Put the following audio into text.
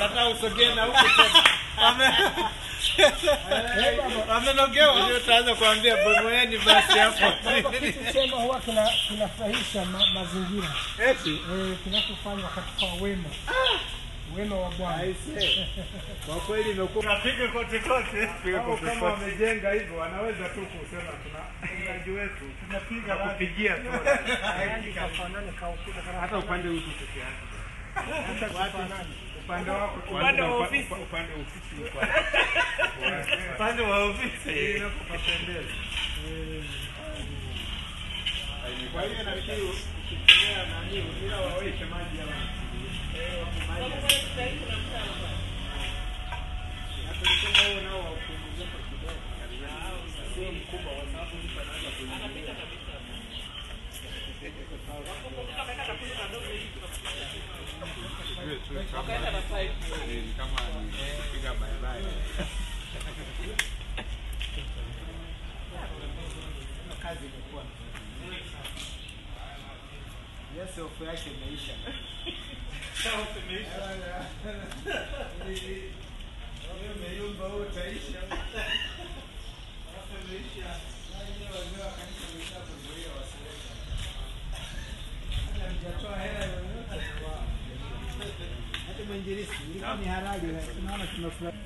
Nataka usogee na huko tena. Amenogewa ndio tutaanza kuambia bomoeni basi hapo. Kusema huwa kinafurahisha mazingira. Eti kinachofanywa katika wema. Wema wa Bwana. Kwa kweli imekuwa napiga kote kote. Kama wamejenga hivyo wanaweza tu kusema tuna mradi wetu tunapiga kupigia tu. Kafanane kaukuta hata upande huu peke yake. Hata watu nani? Upande wako upande wa ofisi upande wa ofisi inakupendeza. Kwa hiyo nafikiri ukitumia nani bila waweke maji ya kama nipiga bye kazi imekuwa yes off yake imeisha sawa imeisha wewe umeyumba wewe utaisha hapo imeisha ndio wazee kanisa wameshakuzoea wasileta hajatoa hela yoyote hata mwinjilisti ilikuwa ni halali tunaona tunafurahi